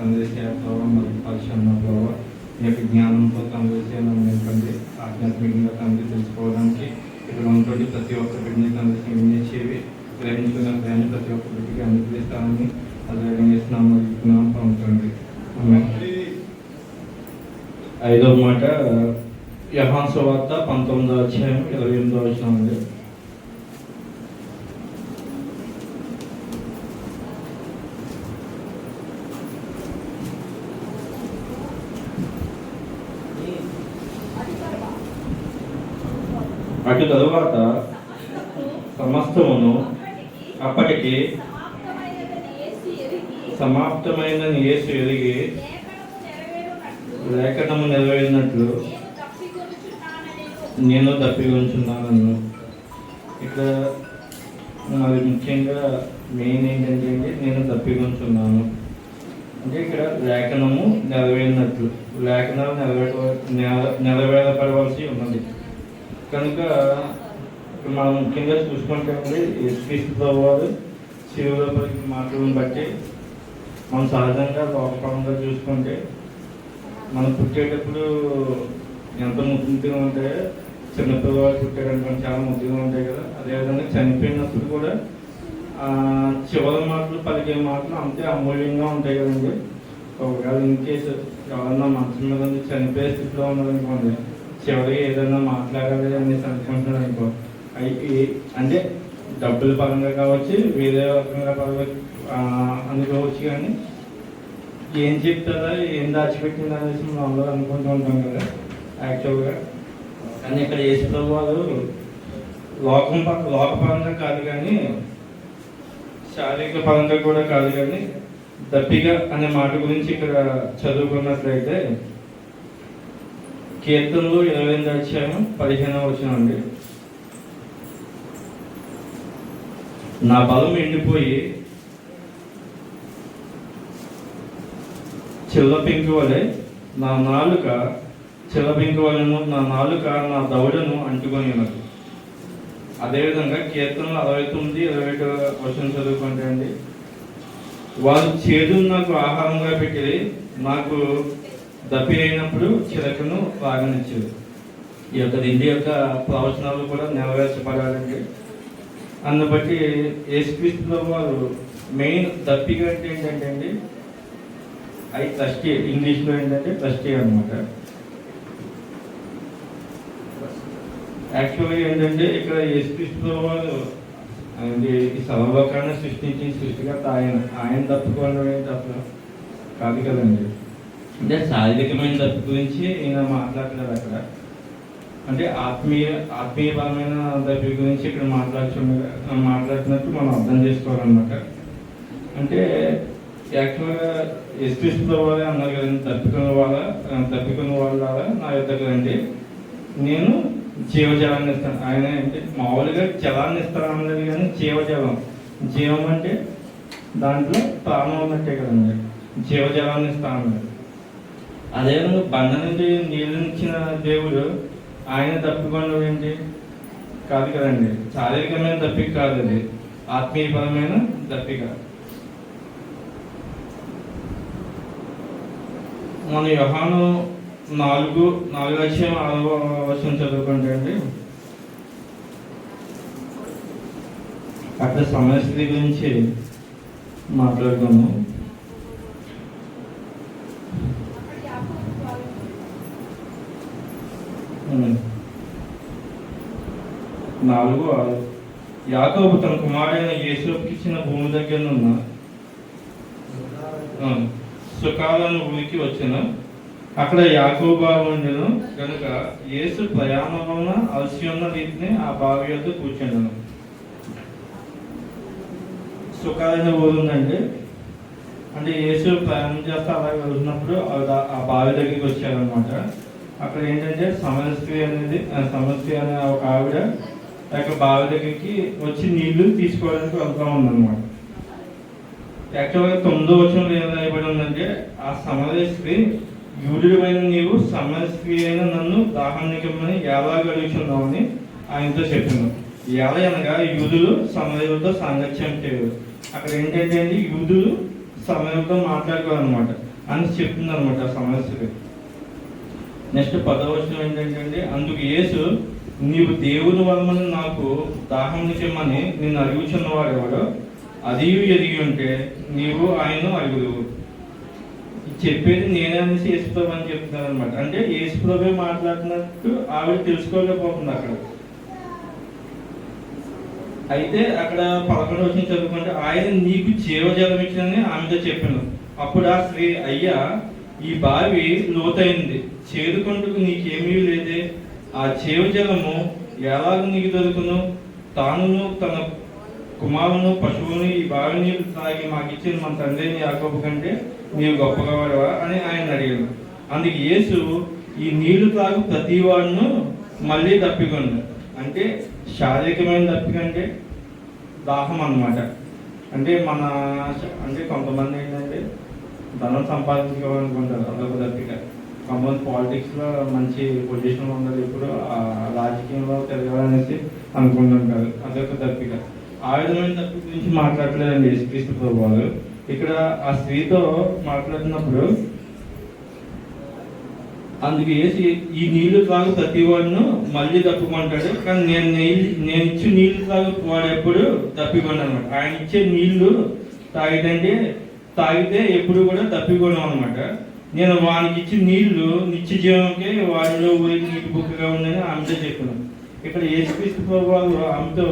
తండ్రి ప్రభావ మరియు పరిశుద్ధ ప్రభావ మీ యొక్క జ్ఞానంతో తండ్రి ఏంటంటే ఆధ్యాత్మికంగా తండ్రి తెలుసుకోవడానికి ఇక్కడ ఉన్నటువంటి ప్రతి ఒక్క బిడ్డని తండ్రి వినిచేవి గ్రహించుకున్న ప్రయాణం ప్రతి ఒక్క బిడ్డకి అనుగ్రహిస్తానని అదే చేస్తున్నాం పంపండి. ఐదవ మాట యోహాను సువార్త 19వ అధ్యాయం 28వ వచనం అండి. అటు తరువాత సమస్తమును అప్పటికి సమాప్తమైనదని యేసు ఎరిగి లేఖనము నెరవేరినట్లు నేను తప్పికొంచున్నాను. ఇక్కడ మరి ముఖ్యంగా మెయిన్ ఏంటంటే నేను తప్పికొంచున్నాను అంటే ఇక్కడ లేఖనము నెరవేరినట్లు లేఖనాలు నెరవేరపడవలసి ఉన్నది కనుక మనం ముఖ్యంగా చూసుకుంటే యేసుక్రీస్తు వారు శివులపైకి మాటలను బట్టి మనం సహజంగా లోకపరంగా చూసుకుంటే మనం పుట్టేటప్పుడు ఎంత ముద్దుగా ఉంటాయో చిన్నపిల్లవాడు పుట్టేటప్పుడు చాలా ముద్దుగా ఉంటాయి కదా. అదేవిధంగా చనిపోయినప్పుడు కూడా చివరి మాటలు పలికే మాటలు అంతే అమూల్యంగా ఉంటాయి కదండి. ఒకవేళ ఇన్కేసు ఎవరన్నా మంచం మీద చనిపోయే స్థితిలో ఉన్నారనుకోండి, చివరికి ఏదైనా మాట్లాడాలి అనేసి అనుకుంటున్నాను అనుకో, అవి అంటే డబ్బుల పరంగా కావచ్చు వేరే రకంగా అనుకోవచ్చు, కానీ ఏం చెప్తారా ఏం దాచిపెట్టింది అనేసి మనం అందరూ అనుకుంటూ ఉంటాం కదా యాక్చువల్గా. కానీ ఇక్కడ యేసుప్రభు వారు లోకపరంగా కాదు కానీ శారీరక పరంగా కూడా కాదు కానీ దప్పిక అనే మాట గురించి ఇక్కడ చదువుకున్నట్లయితే కీర్తనలు 28వ అధ్యాయం 15వ వచనం అండి. నా బలం ఎండిపోయి చిల్లపింకి వలె నా నాలుక చిల్లపింకి వలెను నా నాలుక నా దవడను అంటుకొని ఉన్నది. అదేవిధంగా కీర్తనలు 69, 21 వచనం చదువుకుంటే అండి, వారు చేదును నాకు ఆహారంగా పెట్టి నాకు దప్పి అయినప్పుడు చిలకను రాగనిచ్చేది. ఈ యొక్క ఇంటి యొక్క ప్రవచనాలు కూడా నెరవేర్చబడాలండి. అందుని బట్టి యేసుక్రీస్తు వారు మెయిన్ దప్పిక అంటే ఏంటంటే అండి అది ట్రస్టీ, ఇంగ్లీష్లో ఏంటంటే ట్రస్టీ అనమాట. యాక్చువల్గా ఏంటంటే ఇక్కడ యేసుక్రీస్తు వారు ఈ సర్వలోకాన్ని సృష్టించిన సృష్టికర్త ఆయన తప్పుకోవడం ఏంటి అసలు కాదు కదండి. అంటే శారీరకమైన తప్పు గురించి ఈయన మాట్లాడలేదు అక్కడ, అంటే ఆత్మీయపరమైన తప్పు గురించి ఇక్కడ మాట్లాడుతున్నట్టు మనం అర్థం చేసుకోవాలన్నమాట. అంటే యాక్చువల్గా యేసుక్రీస్తు వారే అన్నారు కదండి, తప్పికున్న వాళ్ళ నా యొద్దకు రండి నేను జీవజలాన్ని ఇస్తాను. ఆయన అంటే మామూలుగా జలాన్ని ఇస్తాను అన్నది కానీ జీవజలం, జీవం అంటే దాంట్లో ప్రాణం ఉన్నట్టే కదండి, జీవజలాన్ని ఇస్తాను. అదేవిధంగా బండ నుండి నీళ్ళని ఇచ్చిన దేవుడు ఆయన తప్పికొండ ఏంటి కాదు కదండి, శారీరకమైన తప్పిక కాదు, అది ఆత్మీయపరమైన తప్పిక. మన యోహాను 4వ అధ్యాయం 6వ వచనం చదువుకుంటే అండి, అక్కడ సమయస్థితి గురించి మాట్లాడుకున్నాం. యాకోబు తన కుమారుడైన యేసుకి ఇచ్చిన భూమి దగ్గరనున్న సుఖాలను ఊరికి వచ్చిన అక్కడ యాకోబు ఉండెను కనుక యేసు ప్రయాణం వలన అలసి ఉన్న రీతిని ఆ బావి వద్ద కూర్చున్నాను. సుఖాలైన ఊరుందండి, అంటే యేసు ప్రయాణం చేస్తే అలాగే వెళ్తున్నప్పుడు ఆ బావి దగ్గరికి వచ్చారనమాట. అక్కడ ఏంటంటే సమస్య అనే ఒక ఆవిడ ఆ యొక్క బావి దగ్గరికి వచ్చి నీళ్లు తీసుకోవడానికి వెళ్తా ఉందన్నమాట. యాక్చువల్గా 9వ వచనంలో ఏం రాయబడి ఉందంటే, ఆ సమరయ స్త్రీ యూదుడైన నీవు సమరయ స్త్రీ అయిన నన్ను దాహాన్నికమని ఎలా గడుచున్నామని ఆయనతో చెప్పాను. ఎలా అనగా యూదులు సమరయులతో సాంగత్యం చేయరు. అక్కడ ఏంటంటే యూదులు సమరయులతో మాట్లాడుకోవాలన్నమాట. అని చెప్తుంది అనమాట ఆ సమస్యకి. నెక్స్ట్ 10వ వచనం ఏంటంటే, అందుకు యేసు, నీవు దేవుని వలన నాకు దాహం నిమ్మని నిన్ను అడుగుచున్నవాడు ఎవడో అది ఎదిగి ఉంటే నీవు ఆయన అడుగుదు. చెప్పేది నేనే అనేసి యేసుప్రభు అని చెప్తున్నాను అనమాట. అంటే యేసుప్రభు మాట్లాడినట్టు ఆవిడ తెలుసుకోలేకపోతుంది అక్కడ. అయితే అక్కడ 11వ వచనం చదువుకుంటే, ఆయన నీకు జీవజలం ఇచ్చినని ఆమెతో చెప్పాను. అప్పుడు ఆ స్త్రీ, అయ్యా, ఈ బావి లోతైంది, చేదుకుంటూ నీకేమీ లేదే, ఆ జీవజలము ఎలాగ నీకు దొరుకును? తానును తన కుమారును పశువుని ఈ బావి నీరు తాగి మాకు ఇచ్చిన మన తండ్రిని యాకోబు కంటే నీవు గొప్పగా వాడవా అని ఆయన అడిగాడు. అందుకు యేసు, ఈ నీళ్లు తాగు ప్రతి వాడును మళ్ళీ తప్పికొండు. అంటే శారీరకమైన తప్పికంటే దాహం అన్నమాట. అంటే కొంతమంది ఏంటంటే ధనం సంపాదించుకోవాలనుకుంటారు, అదొక తప్పిక. కొంతమంది పాలిటిక్స్లో మంచి పొజిషన్లో ఉండాలి, ఇప్పుడు రాజకీయంలో తిరగాలనేసి అనుకుంటుంటారు, అదొక తప్పిక. ఆ విధమైన తప్పిక గురించి మాట్లాడలేదండి యేసుక్రీస్తు ప్రభువారు. ఇక్కడ ఆ స్త్రీతో మాట్లాడినప్పుడు అందుకు వేసి, ఈ నీళ్లు తాగు ప్రతి వాడును మళ్ళీ తప్పుకుంటాడు, కానీ నేను ఇచ్చే నీళ్లు తాగు వాడు ఎప్పుడు తప్పికొండు అనమాట. ఆయన ఇచ్చే నీళ్లు తాగితే ఎప్పుడు కూడా తప్పికోవడం అనమాట. నేను వానికి ఇచ్చిన నీళ్లు నిత్య జీవంకే వాడిలో ఊరికి నీటి బుక్కగా ఉందని ఆమెతో చెప్పినాను. ఇక్కడ యేసుక్రీస్తు ప్రభువు ఆమెతో,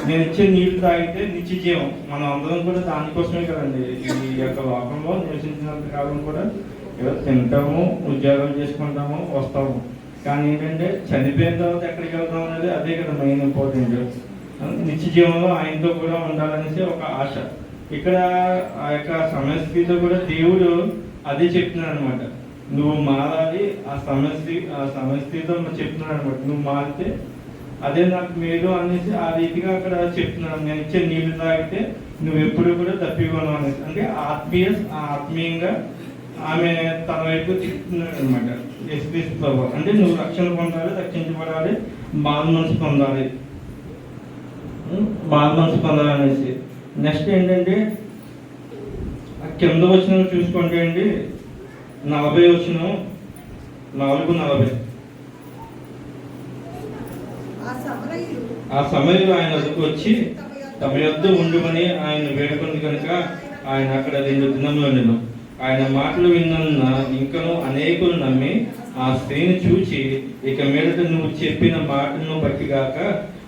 నేను ఇచ్చే నీళ్లు తాగితే నిత్య జీవం. మనం అందరం కూడా దానికోసమే కదండి ఈ యొక్క లోకంలో నివసించినంత కాలం కూడా ఏదో తింటాము, ఉద్యోగాలు చేసుకుంటాము, వస్తాము. కానీ ఏంటంటే చనిపోయిన తర్వాత ఎక్కడికి వెళ్తాం అనేది అదే కదా మెయిన్ ఇంపార్టెంట్. నిత్య జీవంలో ఆయనతో కూడా ఉండాలనేసి ఒక ఆశ. ఇక్కడ ఆ యొక్క సమస్యతో కూడా దేవుడు అదే చెప్తున్నాడు అనమాట. నువ్వు మారాలి, ఆ సమస్యతో చెప్తున్నాడు అనమాట. నువ్వు మారితే అదే నాకు మేలు అనేసి ఆ రీతిగా అక్కడ చెప్తున్నాడు. నేను ఇచ్చే నీళ్లు తాగితే నువ్వు ఎప్పుడు కూడా తప్పికొను అనేసి. అంటే ఆత్మీయంగా ఆమె తన వైపు చెప్తున్నాడు అనమాట యేసుక్రీస్తు ప్రభువు. అంటే నువ్వు రక్షణ పొందాలి, రక్షించబడాలి, మారు మనసు పొందాలనేసి. నెక్స్ట్ ఏంటంటే కింద వచనం చూసుకుంటే అండి 40 వచనం 4:40. ఆ సమయంలో ఆయన వద్దకు వచ్చి తమ యొద్ద ఉండుమని ఆయన వేడుకుంది కనుక ఆయన అక్కడ 2 దినములు ఉండెను. ఆయన మాటలు విన్నందున ఇంకను అనేకులు నమ్మి ఆ స్త్రీని చూచి, ఇక మీదట నువ్వు చెప్పిన మాటను బట్టిగాక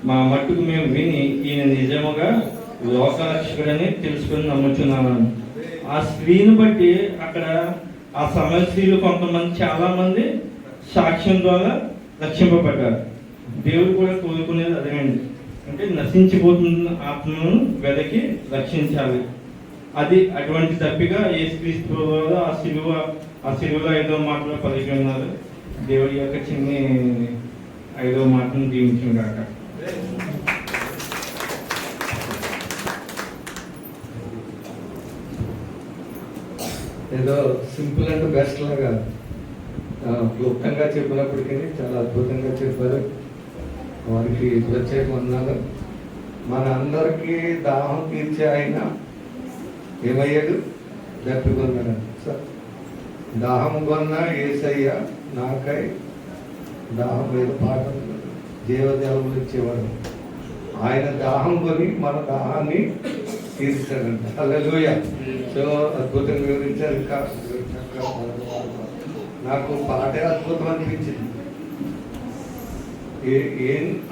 మా మట్టుకు మేము విని ఈయన నిజముగా లోకరక్షకుడని తెలుసుకొని నమ్ముచున్నాను. ఆ స్త్రీని బట్టి అక్కడ ఆ సమస్యలు కొంతమంది, చాలా మంది సాక్ష్యం ద్వారా రక్షింపబడ్డారు. దేవుడు కూడా కోరుకునేది అదేండి, అంటే నశించిపోతున్న ఆత్మను వెదకి రక్షించాలి. అది అటువంటి తప్పిగా యేసుక్రీస్తు ఆ సిలువలో 5వ మాటలో పలికి ఉన్నారు. దేవుడి యొక్క చిన్ని 5వ మాటను దీవించుగాక. ఏదో సింపుల్ అండ్ బెస్ట్ లాగా క్లుప్తంగా చెప్పినప్పటికీ చాలా అద్భుతంగా చెప్పారు. వారికి ప్రత్యేక వందనాలు. మన అందరికీ దాహం తీర్చే ఆయన ఏమయ్యాడు? దప్పికొన్నాడు. దాహం కొన్న యేసయ్య నాకై దాహం మీద పాట జీవజలములు ఇచ్చేవాడు. ఆయన దాహం కొని మన దాహాన్ని తీర్చాడంట. హల్లెలూయా. సో అద్భుతంగా వివరించారు. ఇంకా నాకు పాటే అద్భుతం అనిపించింది.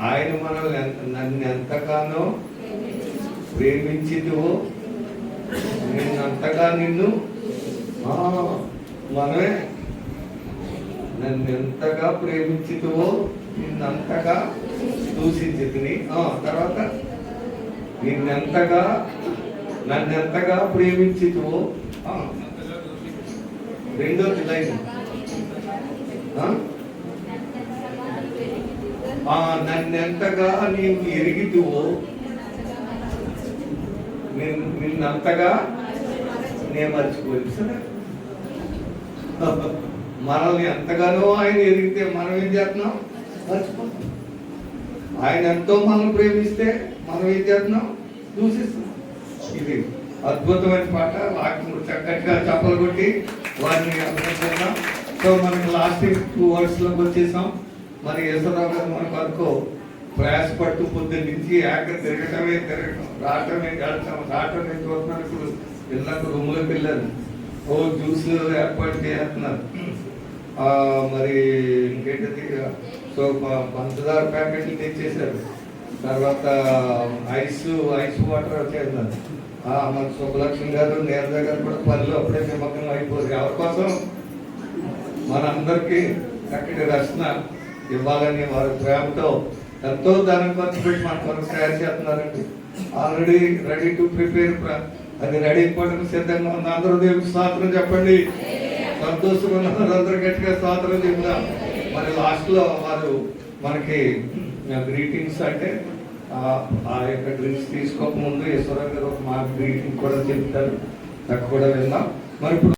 ఆయన మనల్ని నన్ను ఎంతగానో ప్రేమించిదివో, నేను అంతగా నిన్ను మనమే నన్ను ఎంతగా ప్రేమించిదివో నిన్నంతగా దూషించితిని. తర్వాత నన్నెంతగా ప్రేమించితివో, రెండోది లైన్, నన్నెంతగా నీవు ఎరిగితివో నిన్నంతగా నేను మర్చిపోయింది. సరే, మనల్ని ఎంతగానో ఆయన ఎరిగితే మనం ఏం చేస్తున్నాం? మర్చిపోతాం. ఆయన ఎంతో మనం ప్రేమిస్తే మనం ఏం చేస్తున్నాం? దూషిస్తున్నాం. ఇది అద్భుతమైన పాట వాక్యం చక్కగా చప్పలు కొట్టి వారిని అభినందిస్తున్నాం. సో మనకి లాస్ట్ 2 వర్డ్స్లోకి వచ్చేసాం. మరి యశ్వరరావు గారు మనకు అనుకో ప్రయాసపట్టు పొద్దున్న నుంచి తిరగటం రావటమే చూస్తున్నాను. ఇప్పుడు ఇళ్ళకు రూమ్లోకి వెళ్ళారు, జ్యూస్లు ఏర్పాటు చేస్తున్నారు. మరి ఇంకేంటిది, సో పంచదార ప్యాకెట్లు తెచ్చేసారు. తర్వాత ఐస్ వాటర్ వచ్చేస్తున్నారు. మన సుబ్బలక్ష్మి గారు నేరద గారు కూడా పనులు అప్పుడే నిమగ్నం అయిపోతుంది. ఎవరి కోసం? మనందరికీ చక్కటి రచన ఇవ్వాలని వారి ప్రేమతో ఎంతో ధనం ఖర్చు పెట్టి మన కొరకు తయారు చేస్తున్నారండి. ఆల్రెడీ రెడీ టు ప్రిపేర్, అది రెడీ అయిపోవడానికి సిద్ధంగా ఉంది. అందరూ దేవుడికి స్తోత్రం చెప్పండి. సంతోషంగా ఉన్నారు అందరూ, గట్టిగా స్తోత్రం చెప్తాం. మరి లాస్ట్లో వారు మనకి గ్రీటింగ్స్ అంటే ఆ యొక్క డ్రింక్స్ తీసుకోకముందు ఈశ్వరరావు గారు మా గ్రీటింగ్ కూడా చెప్తారు, నాకు కూడా విన్నాం. మరి ఇప్పుడు